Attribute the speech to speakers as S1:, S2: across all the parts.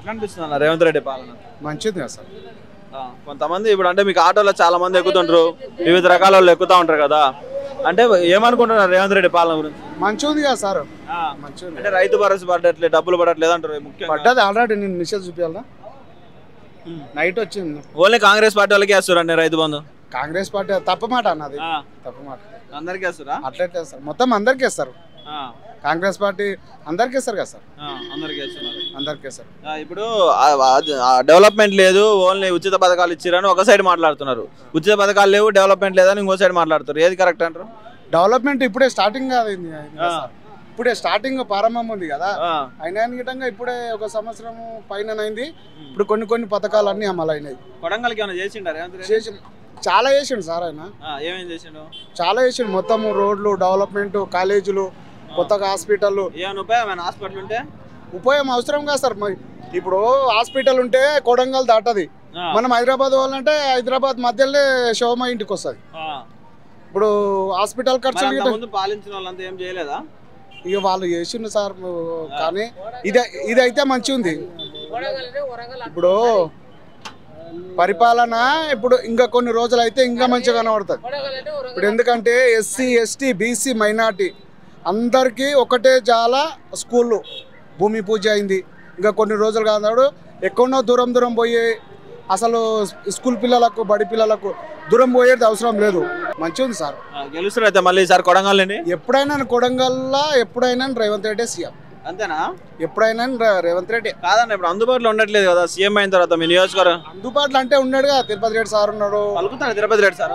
S1: ఎట్లా అనిపిస్తుంది అన్న రేవంత్ రెడ్డి పాలన?
S2: మంచిది కదా సార్.
S1: కొంతమంది ఇప్పుడు అంటే మీకు ఆటోలో చాలా మంది ఎక్కుతుంటారు, వివిధ రకాల వాళ్ళు ఎక్కుతా ఉంటారు కదా, అంటే ఏమనుకుంటున్నారు రేవంత్ రెడ్డి పాలన గురించి?
S2: మంచిది కదా సార్, మంచిది.
S1: అంటే రైతు భరోసా పడట్లేదు, డబ్బులు పడట్లేదు అంటారు. ముఖ్యంగా
S2: పడ్డది ఆల్రెడీ, నేను మెసేజ్ చూపించాలా, నైట్ వచ్చింది.
S1: ఓన్లీ కాంగ్రెస్ పార్టీ వాళ్ళకి వేస్తారండి రైతు బంధు?
S2: కాంగ్రెస్ పార్టీ తప్పమాట అన్నది, తప్పమాట.
S1: అందరికి వేస్తారా?
S2: అట్లయితే సార్ మొత్తం అందరికి వేస్తారు. కాంగ్రెస్ పార్టీ అందరికి వేస్తారు కదా సార్,
S1: అందరికి వేస్తున్నారు.
S2: అందరికి వేస్తారు.
S1: ఇప్పుడు డెవలప్మెంట్ లేదు, ఓన్లీ ఉచిత పథకాలు ఇచ్చారని ఒక సైడ్ మాట్లాడుతున్నారు, ఉచిత పథకాలు లేవు డెవలప్మెంట్ లేదని ఇంకో సైడ్ మాట్లాడుతారు. ఏది కరెక్ట్ అంటారు?
S2: డెవలప్మెంట్ ఇప్పుడే స్టార్టింగ్ కాదు, ఇప్పుడే స్టార్టింగ్ ప్రారంభం ఉంది కదా. అయినా విధంగా ఇప్పుడే ఒక సంవత్సరం పైన అయింది. ఇప్పుడు కొన్ని పథకాలు అన్ని అమలు అయినాయి.
S1: కొడంగల్కి ఏమైనా చేసి
S2: చాలా చేసిండు సార్ ఆయన,
S1: ఏమేం చేసిండు?
S2: చాలా చేసిండు. మొత్తం రోడ్లు డెవలప్మెంట్, కాలేజీలు, కొత్తగా హాస్పిటల్.
S1: ఏమైనా ఉపయోగం హాస్పిటల్ ఉంటే?
S2: ఉపయోగం అవసరం కాదు సార్. ఇప్పుడు హాస్పిటల్ ఉంటే కొడంగల్ దాటది, మనం హైదరాబాద్ వాళ్ళంటే హైదరాబాద్ మధ్యలో శోమ ఇంటికి వస్తుంది. ఇప్పుడు హాస్పిటల్ ఖర్చులు
S1: పాలించిన వాళ్ళంతా ఏం చేయలేదా?
S2: ఇక వాళ్ళు చేసిండు సార్, కానీ ఇదైతే మంచి ఉంది. ఇప్పుడు పరిపాలన ఇప్పుడు ఇంకా కొన్ని రోజులు అయితే ఇంకా మంచిగా కనబడుతుంది. ఇప్పుడు ఎందుకంటే ఎస్సీ ఎస్టీ బీసీ మైనార్టీ అందరికీ ఒకటే చాలా స్కూళ్ళు భూమి పూజ అయింది. ఇంకా కొన్ని రోజులు కాదు, ఎక్కడో దూరం పోయి అసలు స్కూల్ పిల్లలకు బడి పిల్లలకు దూరం పోయేది అవసరం లేదు. మంచిగా ఉంది సార్.
S1: గెలుస్తారు అయితే మళ్ళీ సార్ కొడంగల్?
S2: ఎప్పుడైనా కొడంగల్లో ఎప్పుడైనా రేవంత్ రెడ్డి సీఎం.
S1: అంతేనా?
S2: ఎప్పుడైనా రేవంత్ రెడ్డి.
S1: కాదన్న ఇప్పుడు అందుబాటులో ఉండట్లేదు కదా సీఎం అయిన తర్వాత మీ నియోజకవర్గం?
S2: అందుబాటులో అంటే ఉన్నాడు కదా, తిరుపతి రెడ్డి సార్ ఉన్నాడు.
S1: పలుకుతాడు తిరుపతి రెడ్డి సార్?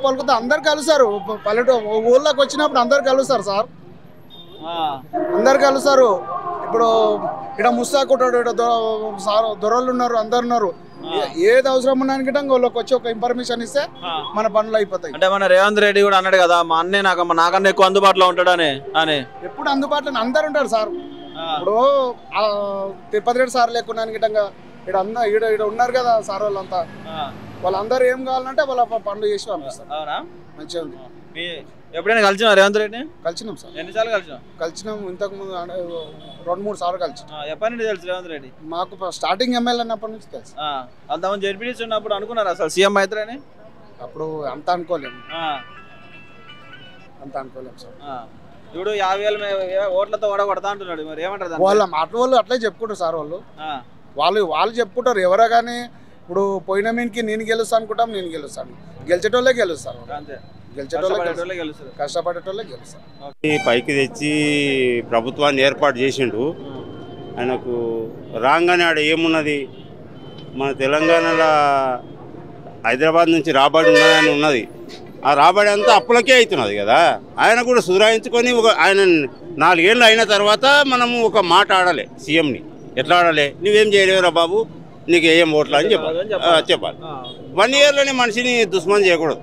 S2: పలుకుతా, అందరు కలుస్తారు. పల్లెటూరు ఊళ్ళోకి వచ్చినప్పుడు అందరు కలుస్తారు సార్, అందరు కలుస్తారు. ఇప్పుడు ఇక్కడ ముస్తాకుంటాడు సార్, దొరలు ఉన్నారు, అందరు ఉన్నారు. ఏది అవసరం ఉన్నానికి వాళ్ళకి వచ్చి ఒక ఇన్ఫర్మేషన్ ఇస్తే మన పనులు అయిపోతాయి.
S1: అంటే మన రేవంత్ రెడ్డి కూడా అన్నాడు కదా, మా అన్నే నాకన్నా ఎక్కువ అందుబాటులో ఉంటాడని.
S2: ఎప్పుడు అందుబాటులో అందరు ఉంటారు సార్. ఇప్పుడు తిరుపతి రెడ్డి సార్ లేకున్నా ఇక్కడ ఉన్నారు కదా సార్, వాళ్ళందరూ ఏం కావాలంటే వాళ్ళ పనులు చేసి పంపిస్తారు. మంచిగా ఉంది.
S1: ఎప్పుడైనా కలిసిన రేవంత్ రెడ్డి?
S2: కలిసినాం సార్.
S1: ఎన్నిసార్లు కలిసినాం?
S2: ఇంతకు ముందు 2-3 సార్లు కలిసినాం.
S1: ఎప్పటి నుండి తెలుసు రేవంత్ రెడ్డి?
S2: మాకు స్టార్టింగ్ ఎమ్మెల్యే అన్నప్పటి నుంచి తెలుసు.
S1: అంతమంది జడ్పీటీసీ ఉన్నప్పుడు అనుకున్నారు అసలు సీఎం అవుతారని?
S2: అప్పుడు అంత అనుకోలేము, సార్.
S1: ఇప్పుడు 50,000 ఓట్లతో ఓడగొడతా అంటున్నాడు, మరి ఏమంటారు?
S2: వాళ్ళ మాటలు వాళ్ళు అట్లే చెప్పుకుంటారు సార్. వాళ్ళు చెప్పుకుంటారు ఎవరో కానీ. ఇప్పుడు పోయిన మీనికి నేను గెలుస్తాను అనుకుంటాం, నేను గెలుస్తాను, గెలిచేటోళ్ళే గెలుస్తారు. అంతే, కష్టపడేటోళ్ళే గెలుస్తారు.
S3: పైకి తెచ్చి ప్రభుత్వాన్ని ఏర్పాటు చేసిండు. ఆయనకు రాగానే ఆడ ఏమున్నది, మన తెలంగాణలో హైదరాబాద్ నుంచి రాబడి ఉన్నదని ఉన్నది. ఆ రాబడి అంతా అప్పులకే అవుతున్నది కదా. ఆయన కూడా సుధరాయించుకొని ఆయన 4 ఏళ్ళు అయిన తర్వాత మనము ఒక మాట ఆడాలి సీఎంని. ఎట్లా ఆడాలి? నువ్వేం చేయలేవురా బాబు, నీకు ఏం ఓట్లా అని చెప్పాలి. 1 ఇయర్లోనే మనిషిని దుష్మన్ చేయకూడదు.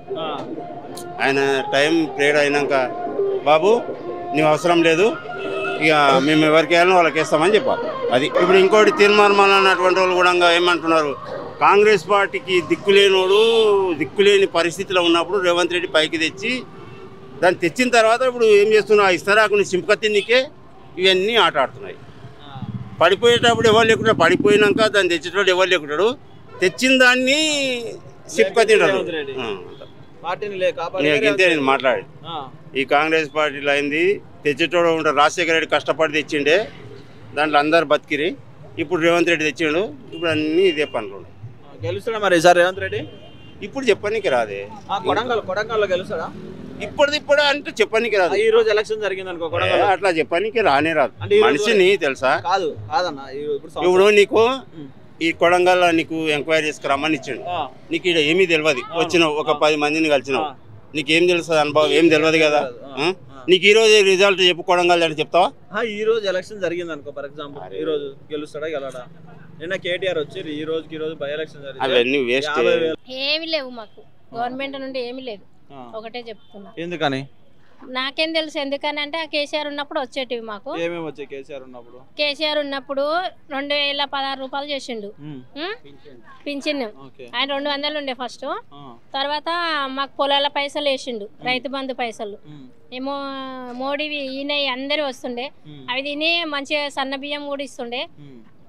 S3: ఆయన టైం పీరియడ్ అయినాక బాబు నీవు అవసరం లేదు, ఇక మేము ఎవరికి వెళ్ళినా వాళ్ళకి వేస్తామని చెప్పాలి. అది ఇప్పుడు ఇంకోటి తీర్మానం అన్నటువంటి వాళ్ళు కూడా ఏమంటున్నారు, కాంగ్రెస్ పార్టీకి దిక్కులేని పరిస్థితిలో ఉన్నప్పుడు రేవంత్ రెడ్డి పైకి తెచ్చి దాన్ని తెచ్చిన తర్వాత ఇప్పుడు ఏం చేస్తున్నా, ఇస్తరాకుని సింపకత్తినికే ఇవన్నీ ఆట ఆడుతున్నాయి. పడిపోయేటప్పుడు ఎవరు లేకుండా, పడిపోయినాక దాన్ని తెచ్చేటప్పుడు ఎవరు లేకుంటాడు, తెచ్చిన దాన్ని సింపకత్తింటాడు. ఇంతే నేను మాట్లాడి ఈ కాంగ్రెస్ పార్టీలో అయింది. తెచ్చేటోడు ఉంటాడు, రాజశేఖర రెడ్డి కష్టపడి తెచ్చిండే, దాంట్లో అందరు బతికిరి. ఇప్పుడు రేవంత్ రెడ్డి తెచ్చిండు, ఇప్పుడు అన్నీ ఇదే పనులు ఉన్నాయి.
S1: గెలుస్తాడా మరి సార్ రేవంత్ రెడ్డి?
S3: ఇప్పుడు చెప్పనీకి రాదే.
S1: కొడంగల్లో గెలుస్తాడా?
S3: ఇప్పుడు అంటే చెప్పనీకి రాదు.
S1: ఈ రోజు ఎలక్షన్ జరిగింది అనుకో,
S3: అట్లా చెప్పనీకి రానే రాదు. మనిషిని తెలుసా?
S1: కాదన్నా,
S3: ఇప్పుడు నీకు ఈ కొడంగల్లో నీకు ఎంక్వైరీ చేసుకురమ్మని ఇచ్చిండు, నీకు ఇక్కడ ఏమీ తెలియదు. వచ్చినావు, ఒక 10 మందిని కలిసినావు, నీకేం తెలుస్తుంది? అనుభవం ఏం తెలియదు కదా. నీకు ఈ రోజు రిజల్ట్ చెప్పు కొడంగల్ అని చెప్తావా?
S1: ఈ రోజు ఎలక్షన్ జరిగింది అనుకో, ఫర్ ఎగ్జాంపుల్ ఈ రోజు గెలుస్తాడా గెలడా? నిన్న కేటీఆర్ వచ్చి ఈ రోజు బై ఎలక్షన్ జరిగింది,
S3: అవన్నీ వేస్ట్.
S4: ఏమి లేవు మాకు గవర్నమెంట్ నుండి, ఏమి లేదు. ఒకటే చెప్తున్నా.
S1: ఎందుకని?
S4: నాకేం తెలుసు ఎందుకని అంటే ఆ కేసీఆర్ ఉన్నప్పుడు వచ్చేటివి మాకు.
S1: ఏమేమి వచ్చాయి కేసీఆర్ ఉన్నప్పుడు?
S4: కేసీఆర్ ఉన్నప్పుడు 2016 రూపాయలు చేసిండు పింఛన్. ఆయన 200 ఉండే ఫస్ట్, తర్వాత మాకు పొలాల పైసలు వేసిండు, రైతు బంధు పైసలు ఏమో మోడీ ఈయన అందరు వస్తుండే, అవి తిని మంచిగా సన్న బియ్యం కూడా ఇస్తుండే.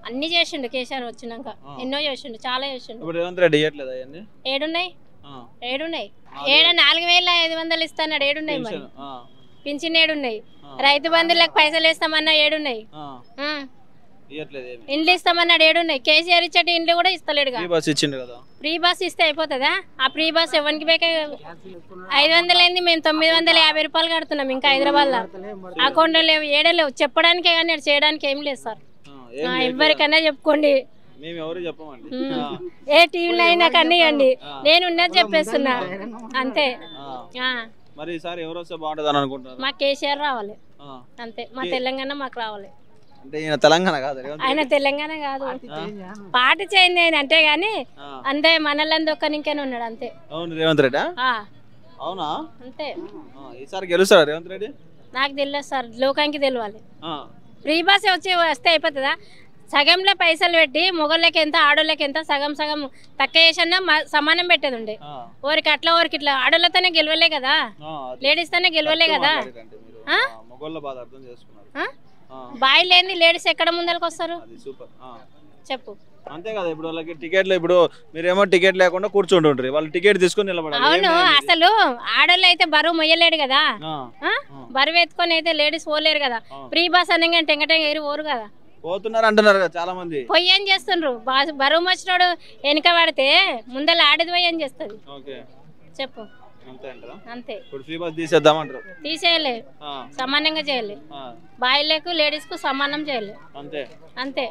S4: అన్ని చేసిండు కేసీఆర్ వచ్చినాక, ఎన్నో చేసిండు, చాలా చేసిండు.
S1: ఇప్పుడు రేవంత్ రెడ్డి ఇవ్వట్లేదా అవన్నీ?
S4: ఏడున్నాయి 7,500 ఇస్తాడు, ఏడున్నాయి మరి పింఛన్, ఏడున్నాయి రైతు బంధువులకు పైసలు ఇస్తామన్నా, ఏడున్నాయి ఇండ్లు ఇస్తామన్నాడు, ఏడున్నాయి కేసీఆర్ ఇచ్చేటి ఇండ్లు కూడా ఇస్తలేడుగా. ఫ్రీ బస్ ఇస్తే అయిపోతుందా? ఆ ఫ్రీ బస్ ఎవరికి బేకే 500 అయింది, మేము 950 రూపాయలు కడుతున్నాం ఇంకా హైదరాబాద్ లో. అకౌంట్లో లేవు, ఏడలేవు, చెప్పడానికే కానీ చేయడానికి ఏం లేదు సార్. ఎవరికన్నా చెప్పుకోండి, ఏ టీవీలో అయినా కనియండి, నేను ఉన్నది చెప్పేస్తున్నా అంతే. మా కేసీఆర్ రావాలి అంతే, మా తెలంగాణ మాకు రావాలి. ఆయన తెలంగాణ కాదు, పార్టీ చేంజ్ అయింది అంటే గాని అంతే, మనల్ని ఒక్కనికేనే ఉన్నాడు అంతే.
S1: రేవంత్ రెడ్డి అవునా?
S4: అంతే.
S1: ఈసారి గెలుస్తారా రేవంత్ రెడ్డి? నాకు
S4: తెలియదు సార్, లోకానికి తెలియాలి. ఫ్రీ బస్ వస్తే అయిపోతుందా? సగంలో పైసలు పెట్టి మొగోళ్ళకి ఎంత ఆడోళ్ళకి ఎంత సగం సగం తక్కువ చేసినా సమానం పెట్టేది ఉండే. ఊరికి అట్లా ఊరికి ఇట్లా ఆడోళ్ళతోనే గెలవలే కదా, లేడీస్ తోనే గెలవలే కదా. బాయ్ లేని లేడీస్ ఎక్కడ ముందరకు వస్తారు చెప్పు?
S1: అంతే కదా. ఇప్పుడు వాళ్ళకి టికెట్లు, ఇప్పుడు మీరేమో టికెట్ లేకుండా కూర్చుంటుంటారు, వాళ్ళు టికెట్ తీసుకొని నిలబడాలి.
S4: అవును, అసలు ఆడోళ్ళు అయితే బరువు మొయ్యలేడు కదా, బరువు ఎత్తుకొని అయితే లేడీస్ పోలేరు కదా. ఫ్రీ బస్ అనగా టెంగటెంగ ఏరి పోరు కదా,
S1: పోతున్నారు అంటున్నారు కదా చాలా మంది.
S4: పొయ్యి ఏం చేస్తుండ్రు? బరువు వచ్చినోడు వెనక పడితే ముందర ఆడేది పోయి ఏం చేస్తుంది చెప్పు? అంతే. తీసేయలే, సమానంగా చేయాలి, బాయ్లకు లేడీస్ కు సమానం చేయాలి అంతే.